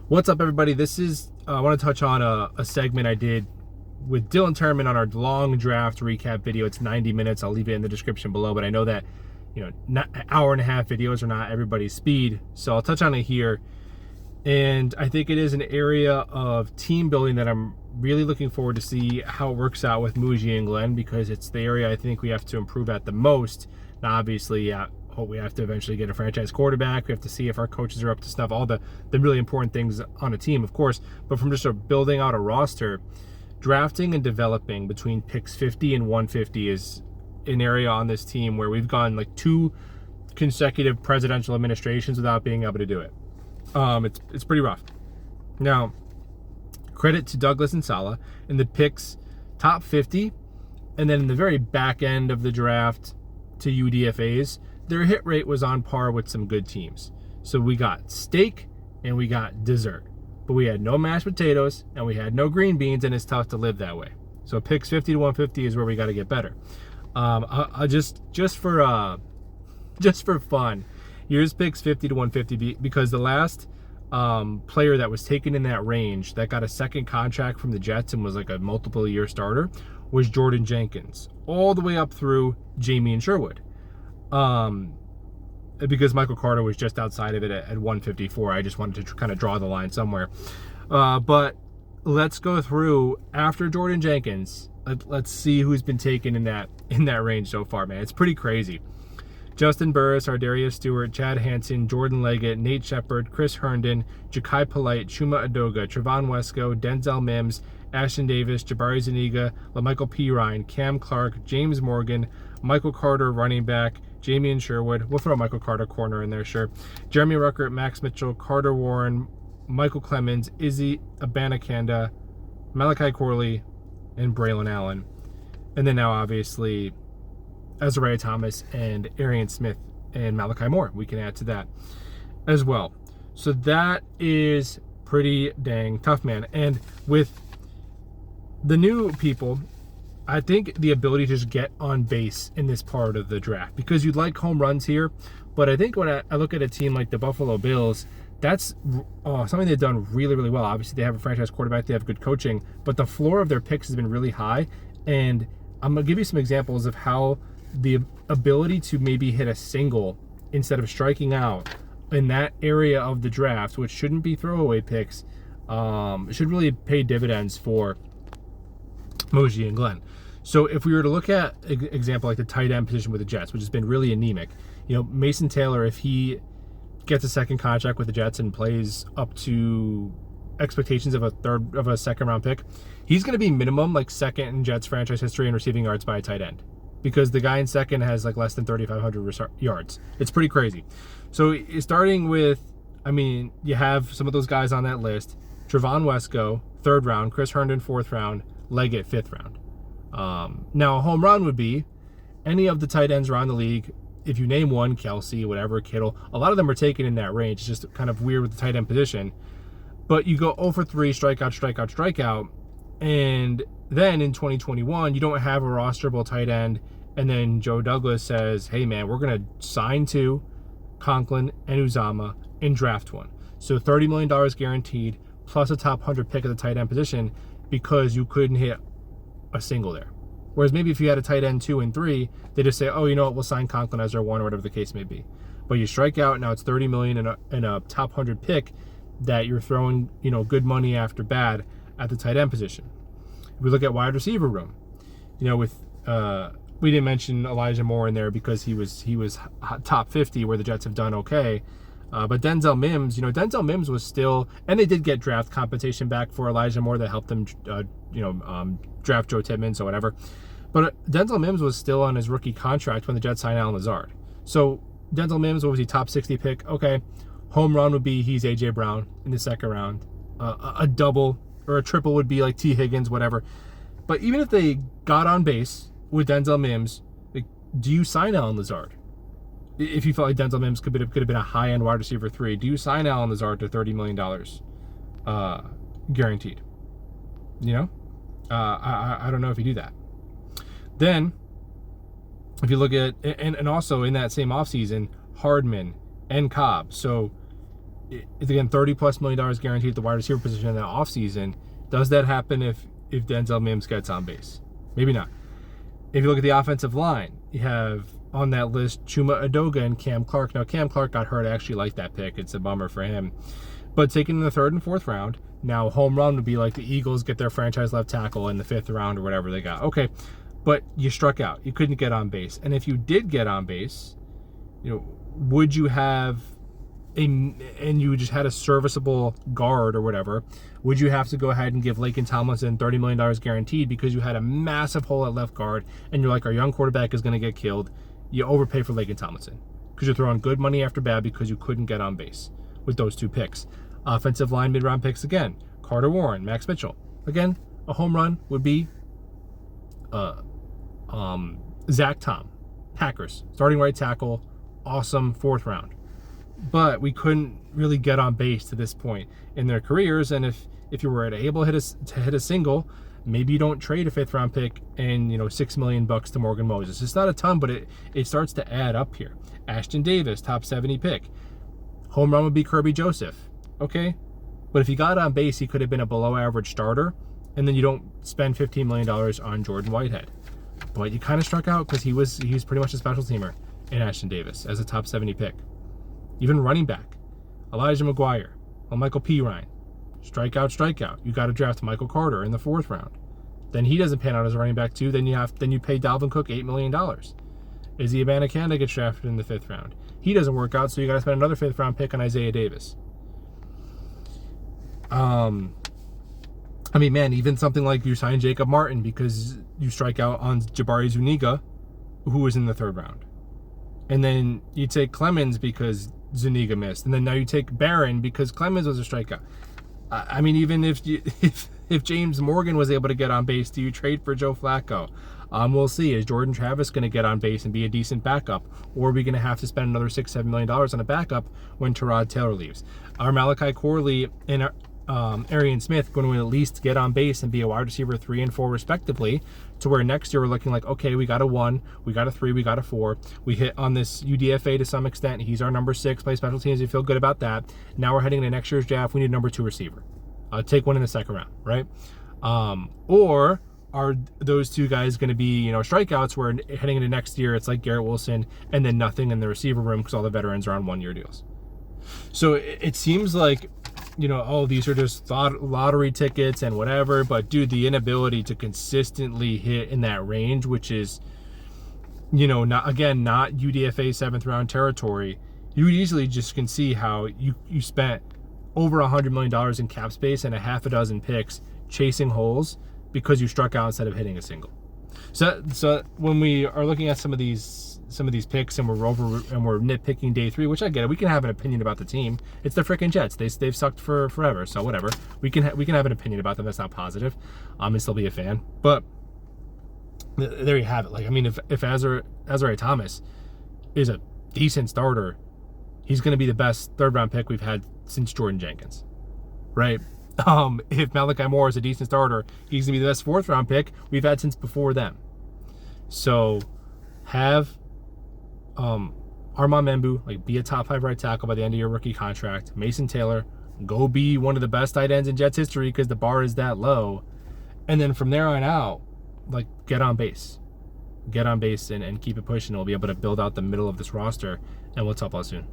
What's up, everybody? I want to touch on a segment I did with Dylan Turman on our long draft recap video. It's 90 minutes. I'll leave it in the description below, but I know that, not hour and a half videos are not everybody's speed. So I'll touch on it here. And I think it is an area of team building that I'm really looking forward to see how it works out with Mougey and Glenn, because it's the area I think we have to improve at the most. Now, obviously, we have to eventually get a franchise quarterback. We have to see if our coaches are up to snuff, all the really important things on a team, of course. But from just building out a roster, drafting and developing between picks 50 and 150 is an area on this team where we've gone like 2 consecutive presidential administrations without being able to do it. It's pretty rough. Now, credit to Douglas and Saleh in the picks top 50, and then in the very back end of the draft to UDFAs, their hit rate was on par with some good teams. So we got steak and we got dessert, but we had no mashed potatoes and we had no green beans, and it's tough to live that way. So picks 50 to 150 is where we got to get better. I just for fun, here's picks 50 to 150 because the last player that was taken in that range that got a second contract from the Jets and was like a multiple year starter was Jordan Jenkins, all the way up through Jamie and Sherwood. Because Michael Carter was just outside of it at 154. I just wanted to kind of draw the line somewhere. But let's go through after Jordan Jenkins. Let's see who's been taken in that range so far, man. It's pretty crazy. Justin Burris, Ardarius Stewart, Chad Hansen, Jordan Leggett, Nate Shepard, Chris Herndon, Ja'Kai Polite, Chuma Adoga, Trevon Wesco, Denzel Mims, Ashton Davis, Jabari Zuniga, LaMichael Pirine, Cam Clark, James Morgan, Michael Carter, running back, Jamie and Sherwood. We'll throw Michael Carter corner in there, sure. Jeremy Ruckert, Max Mitchell, Carter Warren, Michael Clemens, Izzy Abanikanda, Malachi Corley, and Braylon Allen. And then now, obviously, Azariah Thomas and Arian Smith and Malachi Moore. We can add to that as well. So that is pretty dang tough, man. And with the new people, I think the ability to just get on base in this part of the draft, because you'd like home runs here, but I think when I look at a team like the Buffalo Bills, that's something they've done really, really well. Obviously, they have a franchise quarterback, they have good coaching, but the floor of their picks has been really high. And I'm going to give you some examples of how the ability to maybe hit a single instead of striking out in that area of the draft, which shouldn't be throwaway picks, should really pay dividends for Mougey and Glenn. So if we were to look at example like the tight end position with the Jets, which has been really anemic, Mason Taylor, if he gets a second contract with the Jets and plays up to expectations of a second round pick, he's going to be minimum like second in Jets franchise history in receiving yards by a tight end, because the guy in second has like less than 3,500 yards. It's pretty crazy. So starting with, you have some of those guys on that list: Trevon Wesco, 3rd round; Chris Herndon, 4th round; Leggett, 5th round. Now a home run would be any of the tight ends around the league. If you name one, Kelsey, whatever, Kittle, a lot of them are taken in that range. It's just kind of weird with the tight end position. But you go 0 for 3, strikeout, and then in 2021, you don't have a rosterable tight end, and then Joe Douglas says, hey man, we're going to sign 2, Conklin and Uzama, and draft 1. So $30 million guaranteed, plus a top 100 pick at the tight end position, because you couldn't hit a single there. Whereas maybe if you had a tight end 2 and 3, they just say, oh, you know what, we'll sign Conklin as our 1, or whatever the case may be. But you strike out, now it's $30 million and a top 100 pick that you're throwing, good money after bad at the tight end position. If we look at wide receiver room, with we didn't mention Elijah Moore in there because he was top 50, where the Jets have done okay. But Denzel Mims, was still, and they did get draft compensation back for Elijah Moore that helped them, draft Joe Timmons or whatever. But Denzel Mims was still on his rookie contract when the Jets signed Allen Lazard. So Denzel Mims, what was he, top 60 pick? Okay. Home run would be he's A.J. Brown in the 2nd round. A double or a triple would be like T. Higgins, whatever. But even if they got on base with Denzel Mims, like, do you sign Allen Lazard? If you felt like Denzel Mims could have been a high-end wide receiver 3, do you sign Allen Lazard to $30 million guaranteed? I don't know if you do that. Then, if you look at, and also in that same offseason, Hardman and Cobb. So it's again $30+ million guaranteed at the wide receiver position in that offseason. Does that happen if Denzel Mims gets on base? Maybe not. If you look at the offensive line, you have on that list Chuma Edoga and Cam Clark. Now, Cam Clark got hurt. I actually like that pick. It's a bummer for him. But taken in the 3rd and 4th round, now home run would be like the Eagles get their franchise left tackle in the 5th round or whatever they got. Okay, but you struck out. You couldn't get on base. And if you did get on base, would you have and you just had a serviceable guard or whatever, would you have to go ahead and give Laken Tomlinson $30 million guaranteed because you had a massive hole at left guard and you're like, our young quarterback is going to get killed? You overpay for Laken Tomlinson because you're throwing good money after bad because you couldn't get on base with those 2 picks. Offensive line mid-round picks again, Carter Warren, Max Mitchell. Again, a home run would be Zach Tom, Packers, starting right tackle, awesome 4th round. But we couldn't really get on base to this point in their careers. And if you were able to hit a single, maybe you don't trade a 5th round pick and $6 million to Morgan Moses. It's not a ton, but it starts to add up here. Ashton Davis, top 70 pick. Home run would be Kirby Joseph. Okay, but if he got on base, he could have been a below average starter, and then you don't spend $15 million on Jordan Whitehead. But you kind of struck out because he was pretty much a special teamer in Ashton Davis as a top 70 pick. Even running back, Elijah McGuire, Michael P. Ryan, strikeout. You got to draft Michael Carter in the 4th round. Then he doesn't pan out as a running back too. Then you pay Dalvin Cook $8 million. Izzy Abanikanda gets drafted in the 5th round. He doesn't work out, so you got to spend another 5th round pick on Isaiah Davis. Even something like you sign Jacob Martin because you strike out on Jabari Zuniga, who was in the 3rd round. And then you take Clemens because Zuniga missed. And then now you take Barron because Clemens was a strikeout. Even if James Morgan was able to get on base, do you trade for Joe Flacco? We'll see. Is Jordan Travis going to get on base and be a decent backup? Or are we going to have to spend another $6-7 million on a backup when Tyrod Taylor leaves? Are Malachi Corley and Arian Smith going to at least get on base and be a wide receiver 3 and 4 respectively, to where next year we're looking like, okay, we got a 1, we got a 3, we got a 4. We hit on this UDFA to some extent. He's our number 6, play special teams. We feel good about that. Now we're heading into next year's draft. We need a number 2 receiver. Take one in the 2nd round, right? Or are those 2 guys going to be, strikeouts where heading into next year, it's like Garrett Wilson and then nothing in the receiver room because all the veterans are on 1-year deals. So it seems like, these are just lottery tickets and whatever. But, dude, the inability to consistently hit in that range, which is, not UDFA 7th round territory, you easily just can see how you spent over $100 million in cap space and a half a dozen picks chasing holes because you struck out instead of hitting a single. So when we are looking at some of these picks and we're nitpicking day 3, which I get it, we can have an opinion about the team. It's the freaking Jets. They've sucked for forever, so whatever. We can have an opinion about them that's not positive, and still be a fan. But there you have it. If Azariah Thomas is a decent starter, he's going to be the best 3rd round pick we've had since Jordan Jenkins, right? If Malachi Moore is a decent starter, he's going to be the best 4th round pick we've had since before them. So have Armand Membu be a top 5 right tackle by the end of your rookie contract. Mason Taylor, go be one of the best tight ends in Jets history because the bar is that low. And then from there on out, get on base. Get on base and keep it pushing. We'll be able to build out the middle of this roster, and we'll talk about it soon.